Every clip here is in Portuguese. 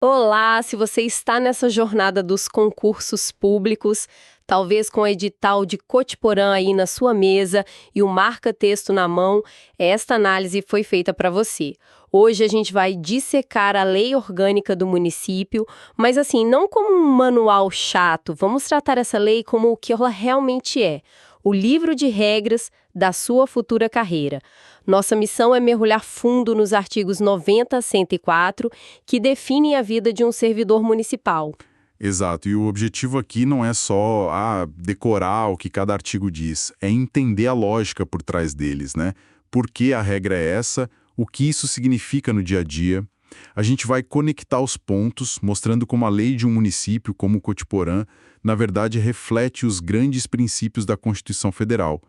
Olá, se você está nessa jornada dos concursos públicos, talvez com o edital de Cotiporã aí na sua mesa e o marca-texto na mão, esta análise foi feita para você. Hoje a gente vai dissecar a lei orgânica do município, mas assim, não como um manual chato, vamos tratar essa lei como o que ela realmente é. O livro de regras da sua futura carreira. Nossa missão é mergulhar fundo nos artigos 90 a 104, que definem a vida de um servidor municipal. Exato, e o objetivo aqui não é só decorar o que cada artigo diz, é entender a lógica por trás deles, né? Por que a regra é essa, o que isso significa no dia a dia. A gente vai conectar os pontos, mostrando como a lei de um município, como o Cotiporã, na verdade reflete os grandes princípios da Constituição Federal.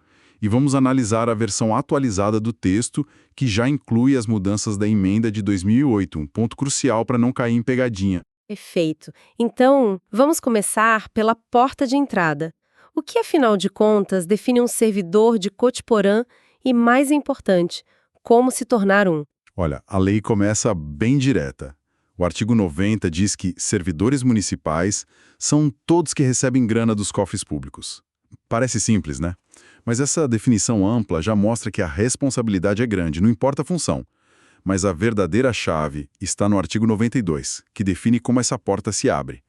E vamos analisar a versão atualizada do texto, que já inclui as mudanças da emenda de 2008, um ponto crucial para não cair em pegadinha. Perfeito. Então, vamos começar pela porta de entrada. O que, afinal de contas, define um servidor de Cotiporã e, mais importante, como se tornar um? Olha, a lei começa bem direta. O artigo 90 diz que servidores municipais são todos que recebem grana dos cofres públicos. Parece simples, né? Mas essa definição ampla já mostra que a responsabilidade é grande, não importa a função. Mas a verdadeira chave está no artigo 92, que define como essa porta se abre.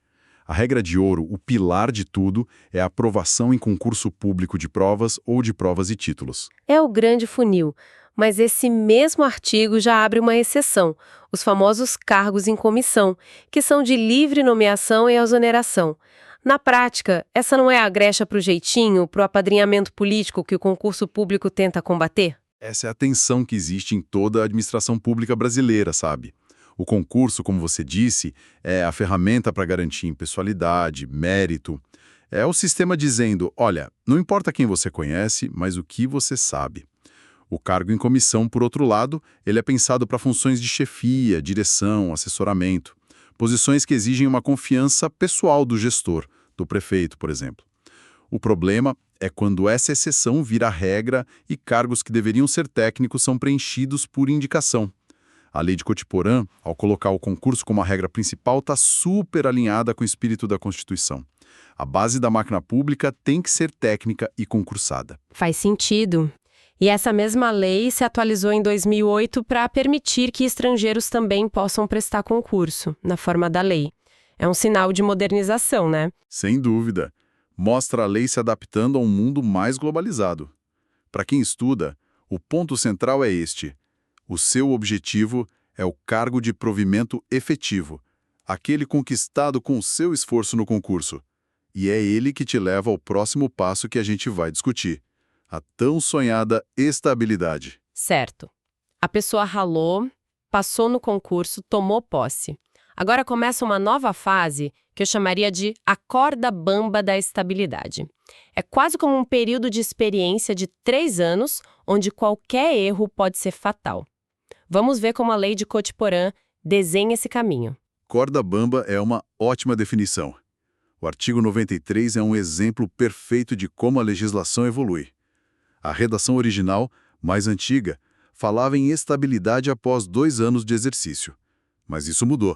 A regra de ouro, o pilar de tudo, é a aprovação em concurso público de provas ou de provas e títulos. É o grande funil, mas esse mesmo artigo já abre uma exceção, os famosos cargos em comissão, que são de livre nomeação e exoneração. Na prática, essa não é a brecha para o jeitinho, para o apadrinhamento político que o concurso público tenta combater? Essa é a tensão que existe em toda a administração pública brasileira, sabe? O concurso, como você disse, é a ferramenta para garantir impessoalidade, mérito. É o sistema dizendo, olha, não importa quem você conhece, mas o que você sabe. O cargo em comissão, por outro lado, ele é pensado para funções de chefia, direção, assessoramento. Posições que exigem uma confiança pessoal do gestor, do prefeito, por exemplo. O problema é quando essa exceção vira regra e cargos que deveriam ser técnicos são preenchidos por indicação. A lei de Cotiporã, ao colocar o concurso como a regra principal, está super alinhada com o espírito da Constituição. A base da máquina pública tem que ser técnica e concursada. Faz sentido. E essa mesma lei se atualizou em 2008 para permitir que estrangeiros também possam prestar concurso, na forma da lei. É um sinal de modernização, né? Sem dúvida. Mostra a lei se adaptando a um mundo mais globalizado. Para quem estuda, o ponto central é este. O seu objetivo é o cargo de provimento efetivo, aquele conquistado com o seu esforço no concurso. E é ele que te leva ao próximo passo que a gente vai discutir. A tão sonhada estabilidade. Certo. A pessoa ralou, passou no concurso, tomou posse. Agora começa uma nova fase que eu chamaria de a corda bamba da estabilidade. É quase como um período de experiência de 3 anos, onde qualquer erro pode ser fatal. Vamos ver como a lei de Cotiporã desenha esse caminho. Corda bamba é uma ótima definição. O artigo 93 é um exemplo perfeito de como a legislação evolui. A redação original, mais antiga, falava em estabilidade após 2 anos de exercício. Mas isso mudou.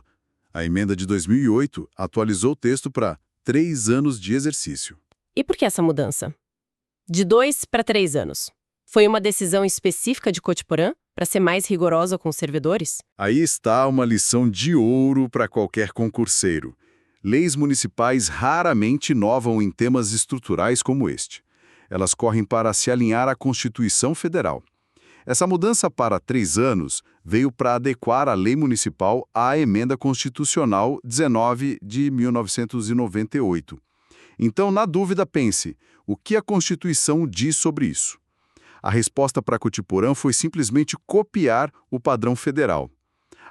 A emenda de 2008 atualizou o texto para 3 anos de exercício. E por que essa mudança? De 2 para 3 anos. Foi uma decisão específica de Cotiporã para ser mais rigorosa com os servidores? Aí está uma lição de ouro para qualquer concurseiro. Leis municipais raramente inovam em temas estruturais como este. Elas correm para se alinhar à Constituição Federal. Essa mudança para 3 anos veio para adequar a lei municipal à Emenda Constitucional 19 de 1998. Então, na dúvida, pense, o que a Constituição diz sobre isso? A resposta para Cotiporã foi simplesmente copiar o padrão federal.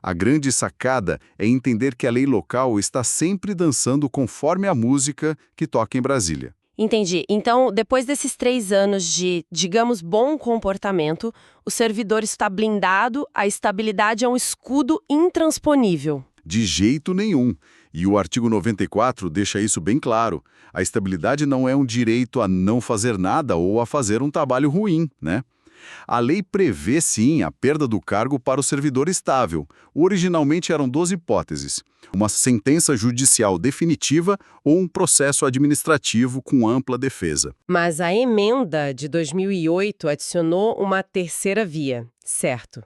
A grande sacada é entender que a lei local está sempre dançando conforme a música que toca em Brasília. Entendi. Então, depois desses 3 anos de, digamos, bom comportamento, o servidor está blindado, a estabilidade é um escudo intransponível. De jeito nenhum. E o artigo 94 deixa isso bem claro. A estabilidade não é um direito a não fazer nada ou a fazer um trabalho ruim, né? A lei prevê, sim, a perda do cargo para o servidor estável. Originalmente eram 2 hipóteses: uma sentença judicial definitiva ou um processo administrativo com ampla defesa. Mas a emenda de 2008 adicionou uma terceira via, certo?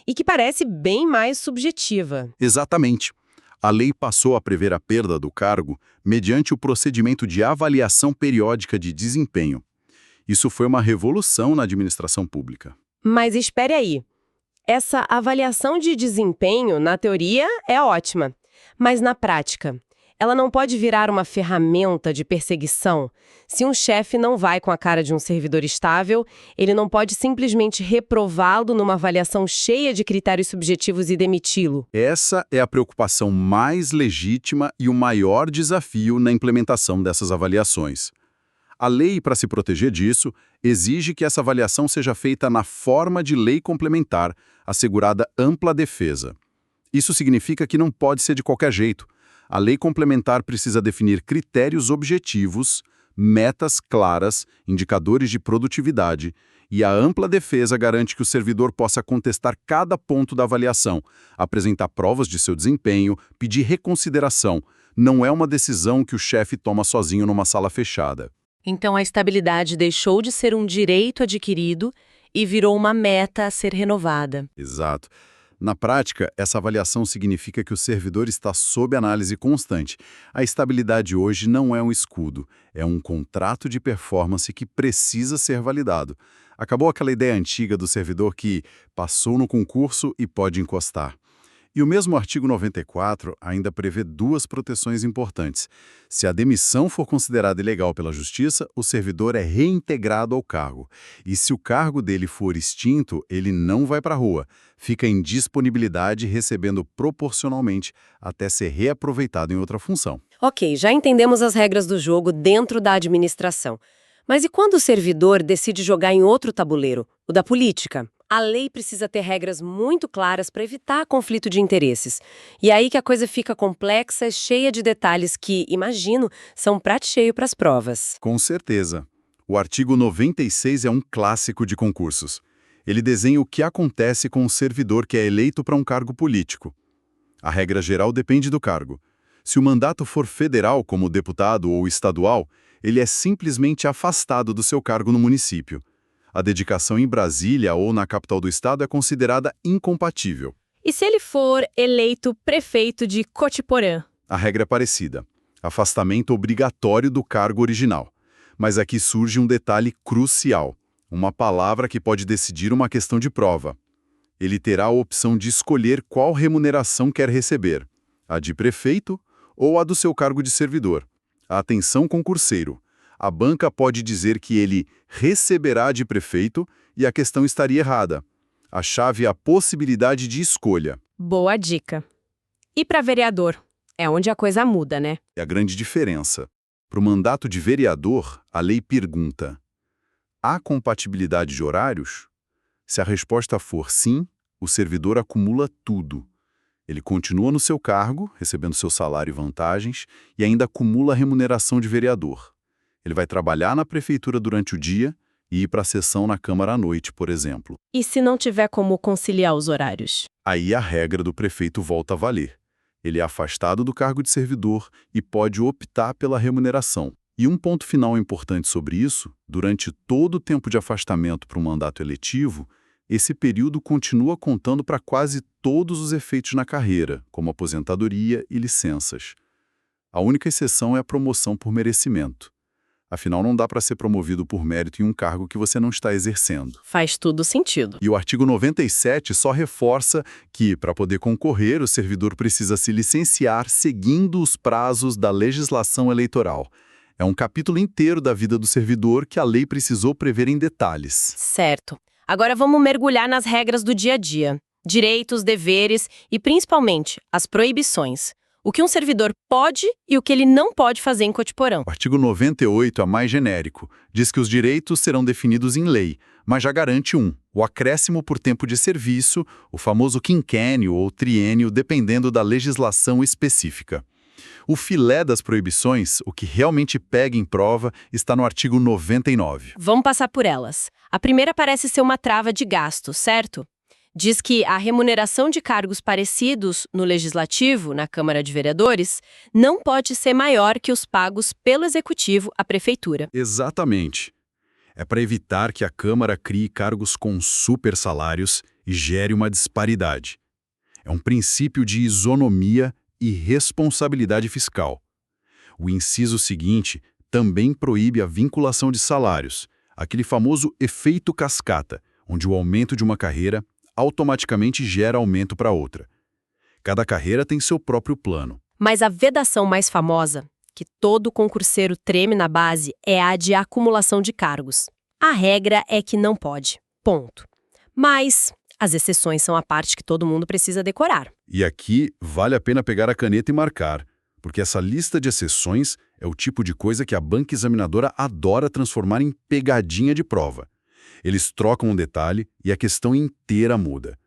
E que parece bem mais subjetiva. Exatamente. A lei passou a prever a perda do cargo mediante o procedimento de avaliação periódica de desempenho. Isso foi uma revolução na administração pública. Mas espere aí. Essa avaliação de desempenho, na teoria, é ótima. Mas na prática, ela não pode virar uma ferramenta de perseguição? Se um chefe não vai com a cara de um servidor estável, ele não pode simplesmente reprová-lo numa avaliação cheia de critérios subjetivos e demiti-lo. Essa é a preocupação mais legítima e o maior desafio na implementação dessas avaliações. A lei, para se proteger disso, exige que essa avaliação seja feita na forma de lei complementar, assegurada ampla defesa. Isso significa que não pode ser de qualquer jeito. A lei complementar precisa definir critérios objetivos, metas claras, indicadores de produtividade, e a ampla defesa garante que o servidor possa contestar cada ponto da avaliação, apresentar provas de seu desempenho, pedir reconsideração. Não é uma decisão que o chefe toma sozinho numa sala fechada. Então a estabilidade deixou de ser um direito adquirido e virou uma meta a ser renovada. Exato. Na prática, essa avaliação significa que o servidor está sob análise constante. A estabilidade hoje não é um escudo, é um contrato de performance que precisa ser validado. Acabou aquela ideia antiga do servidor que passou no concurso e pode encostar. E o mesmo artigo 94 ainda prevê 2 proteções importantes. Se a demissão for considerada ilegal pela Justiça, o servidor é reintegrado ao cargo. E se o cargo dele for extinto, ele não vai para a rua. Fica em disponibilidade, recebendo proporcionalmente até ser reaproveitado em outra função. Ok, já entendemos as regras do jogo dentro da administração. Mas e quando o servidor decide jogar em outro tabuleiro, o da política? A lei precisa ter regras muito claras para evitar conflito de interesses. E é aí que a coisa fica complexa, cheia de detalhes que, imagino, são prato cheio para as provas. Com certeza. O artigo 96 é um clássico de concursos. Ele desenha o que acontece com o servidor que é eleito para um cargo político. A regra geral depende do cargo. Se o mandato for federal, como deputado ou estadual, ele é simplesmente afastado do seu cargo no município. A dedicação em Brasília ou na capital do estado é considerada incompatível. E se ele for eleito prefeito de Cotiporã? A regra é parecida. Afastamento obrigatório do cargo original. Mas aqui surge um detalhe crucial. Uma palavra que pode decidir uma questão de prova. Ele terá a opção de escolher qual remuneração quer receber. A de prefeito ou a do seu cargo de servidor. Atenção, concurseiro. A banca pode dizer que ele receberá de prefeito e a questão estaria errada. A chave é a possibilidade de escolha. Boa dica. E para vereador? É onde a coisa muda, né? É a grande diferença. Para o mandato de vereador, a lei pergunta: há compatibilidade de horários? Se a resposta for sim, o servidor acumula tudo. Ele continua no seu cargo, recebendo seu salário e vantagens, e ainda acumula a remuneração de vereador. Ele vai trabalhar na prefeitura durante o dia e ir para a sessão na Câmara à noite, por exemplo. E se não tiver como conciliar os horários? Aí a regra do prefeito volta a valer. Ele é afastado do cargo de servidor e pode optar pela remuneração. E um ponto final importante sobre isso: durante todo o tempo de afastamento para um mandato eletivo, esse período continua contando para quase todos os efeitos na carreira, como aposentadoria e licenças. A única exceção é a promoção por merecimento. Afinal, não dá para ser promovido por mérito em um cargo que você não está exercendo. Faz tudo sentido. E o artigo 97 só reforça que, para poder concorrer, o servidor precisa se licenciar seguindo os prazos da legislação eleitoral. É um capítulo inteiro da vida do servidor que a lei precisou prever em detalhes. Certo. Agora vamos mergulhar nas regras do dia a dia. Direitos, deveres e, principalmente, as proibições. O que um servidor pode e o que ele não pode fazer em Cotiporã. O artigo 98 é mais genérico. Diz que os direitos serão definidos em lei, mas já garante o acréscimo por tempo de serviço, o famoso quinquênio ou triênio, dependendo da legislação específica. O filé das proibições, o que realmente pega em prova, está no artigo 99. Vamos passar por elas. A primeira parece ser uma trava de gasto, certo? Diz que a remuneração de cargos parecidos no Legislativo, na Câmara de Vereadores, não pode ser maior que os pagos pelo Executivo à Prefeitura. Exatamente. É para evitar que a Câmara crie cargos com super salários e gere uma disparidade. É um princípio de isonomia e responsabilidade fiscal. O inciso seguinte também proíbe a vinculação de salários, aquele famoso efeito cascata, onde o aumento de uma carreira automaticamente gera aumento para outra. Cada carreira tem seu próprio plano. Mas a vedação mais famosa, que todo concurseiro treme na base, é a de acumulação de cargos. A regra é que não pode. Ponto. Mas as exceções são a parte que todo mundo precisa decorar. E aqui vale a pena pegar a caneta e marcar, porque essa lista de exceções é o tipo de coisa que a banca examinadora adora transformar em pegadinha de prova. Eles trocam um detalhe e a questão inteira muda.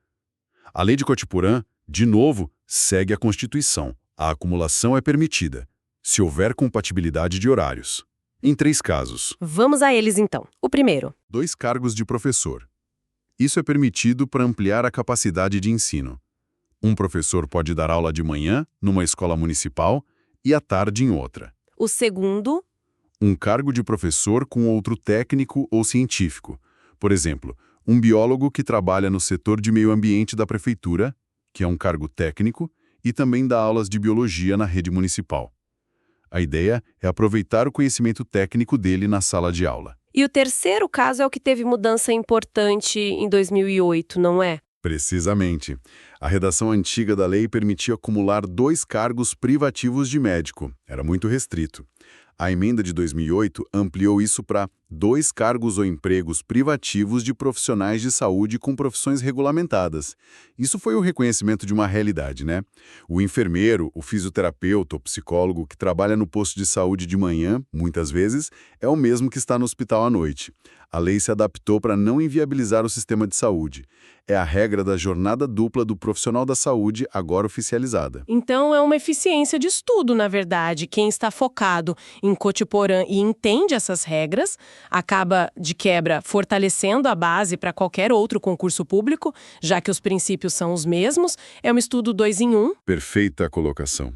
A lei de Cotiporã, de novo, segue a Constituição. A acumulação é permitida, se houver compatibilidade de horários. Em 3 casos. Vamos a eles então. O primeiro. 2 cargos de professor. Isso é permitido para ampliar a capacidade de ensino. Um professor pode dar aula de manhã, numa escola municipal, e à tarde em outra. O segundo. Um cargo de professor com outro técnico ou científico. Por exemplo, um biólogo que trabalha no setor de meio ambiente da prefeitura, que é um cargo técnico, e também dá aulas de biologia na rede municipal. A ideia é aproveitar o conhecimento técnico dele na sala de aula. E o terceiro caso é o que teve mudança importante em 2008, não é? Precisamente. A redação antiga da lei permitia acumular 2 cargos privativos de médico. Era muito restrito. A emenda de 2008 ampliou isso para 2 cargos ou empregos privativos de profissionais de saúde com profissões regulamentadas. Isso foi o reconhecimento de uma realidade, né? O enfermeiro, o fisioterapeuta ou psicólogo que trabalha no posto de saúde de manhã, muitas vezes, é o mesmo que está no hospital à noite. A lei se adaptou para não inviabilizar o sistema de saúde. É a regra da jornada dupla do profissional da saúde, agora oficializada. Então é uma eficiência de estudo, na verdade. Quem está focado em Cotiporã e entende essas regras, acaba, de quebra, fortalecendo a base para qualquer outro concurso público, já que os princípios são os mesmos. É um estudo 2 em 1. Perfeita colocação.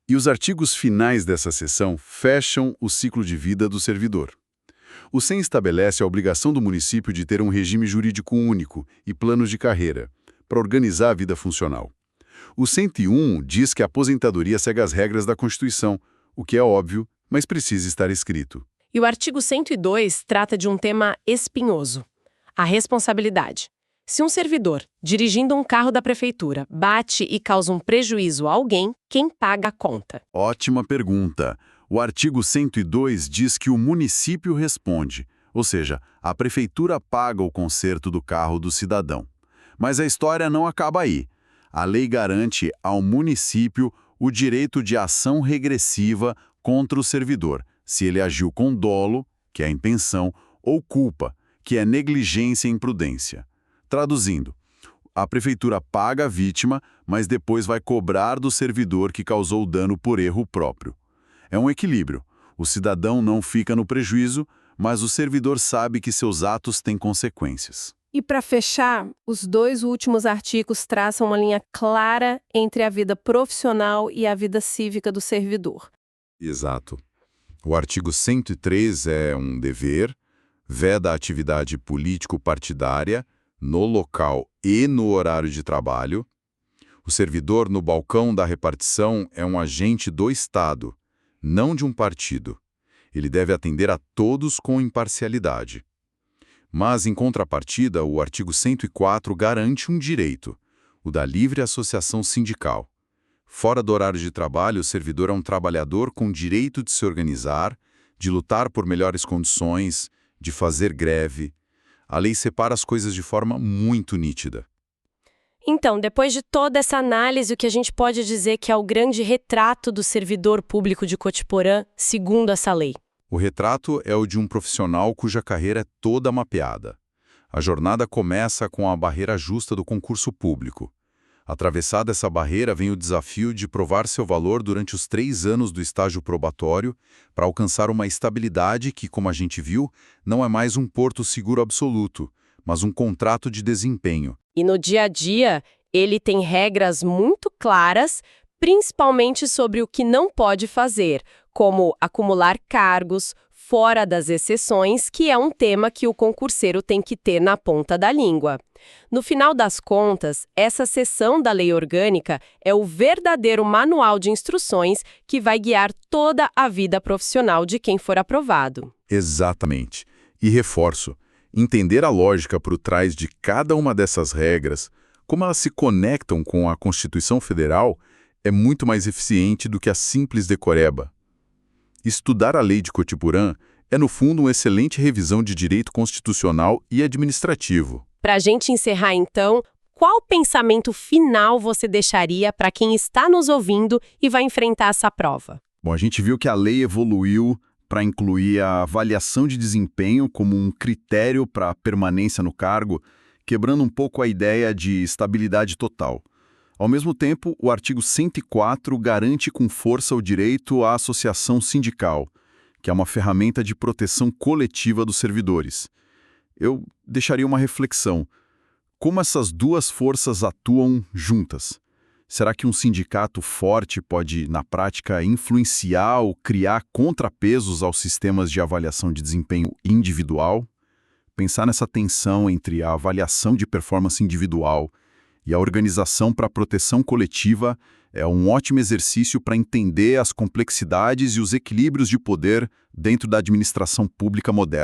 E os artigos finais dessa seção fecham o ciclo de vida do servidor. O SEM estabelece a obrigação do município de ter um regime jurídico único e planos de carreira, para organizar a vida funcional. O 101 diz que a aposentadoria segue as regras da Constituição, o que é óbvio, mas precisa estar escrito. E o artigo 102 trata de um tema espinhoso: a responsabilidade. Se um servidor, dirigindo um carro da prefeitura, bate e causa um prejuízo a alguém, quem paga a conta? Ótima pergunta. O artigo 102 diz que o município responde, ou seja, a prefeitura paga o conserto do carro do cidadão. Mas a história não acaba aí. A lei garante ao município o direito de ação regressiva contra o servidor, se ele agiu com dolo, que é a intenção, ou culpa, que é negligência e imprudência. Traduzindo, a prefeitura paga a vítima, mas depois vai cobrar do servidor que causou o dano por erro próprio. É um equilíbrio. O cidadão não fica no prejuízo, mas o servidor sabe que seus atos têm consequências. E para fechar, os 2 últimos artigos traçam uma linha clara entre a vida profissional e a vida cívica do servidor. Exato. O artigo 103 é um dever, veda a atividade político-partidária no local e no horário de trabalho. O servidor no balcão da repartição é um agente do Estado, não de um partido. Ele deve atender a todos com imparcialidade. Mas, em contrapartida, o artigo 104 garante um direito, o da livre associação sindical. Fora do horário de trabalho, o servidor é um trabalhador com direito de se organizar, de lutar por melhores condições, de fazer greve. A lei separa as coisas de forma muito nítida. Então, depois de toda essa análise, o que a gente pode dizer que é o grande retrato do servidor público de Cotiporã, segundo essa lei? O retrato é o de um profissional cuja carreira é toda mapeada. A jornada começa com a barreira justa do concurso público. Atravessada essa barreira vem o desafio de provar seu valor durante os 3 anos do estágio probatório para alcançar uma estabilidade que, como a gente viu, não é mais um porto seguro absoluto, mas um contrato de desempenho. E no dia a dia, ele tem regras muito claras, principalmente sobre o que não pode fazer, como acumular cargos fora das exceções, que é um tema que o concurseiro tem que ter na ponta da língua. No final das contas, essa seção da lei orgânica é o verdadeiro manual de instruções que vai guiar toda a vida profissional de quem for aprovado. Exatamente. E reforço, entender a lógica por trás de cada uma dessas regras, como elas se conectam com a Constituição Federal, é muito mais eficiente do que a simples decoreba. Estudar a lei de Cotiporã é, no fundo, uma excelente revisão de direito constitucional e administrativo. Para a gente encerrar, então, qual pensamento final você deixaria para quem está nos ouvindo e vai enfrentar essa prova? Bom, a gente viu que a lei evoluiu para incluir a avaliação de desempenho como um critério para a permanência no cargo, quebrando um pouco a ideia de estabilidade total. Ao mesmo tempo, o artigo 104 garante com força o direito à associação sindical, que é uma ferramenta de proteção coletiva dos servidores. Eu deixaria uma reflexão. Como essas duas forças atuam juntas? Será que um sindicato forte pode, na prática, influenciar ou criar contrapesos aos sistemas de avaliação de desempenho individual? Pensar nessa tensão entre a avaliação de performance individual e a organização para a proteção coletiva é um ótimo exercício para entender as complexidades e os equilíbrios de poder dentro da administração pública moderna.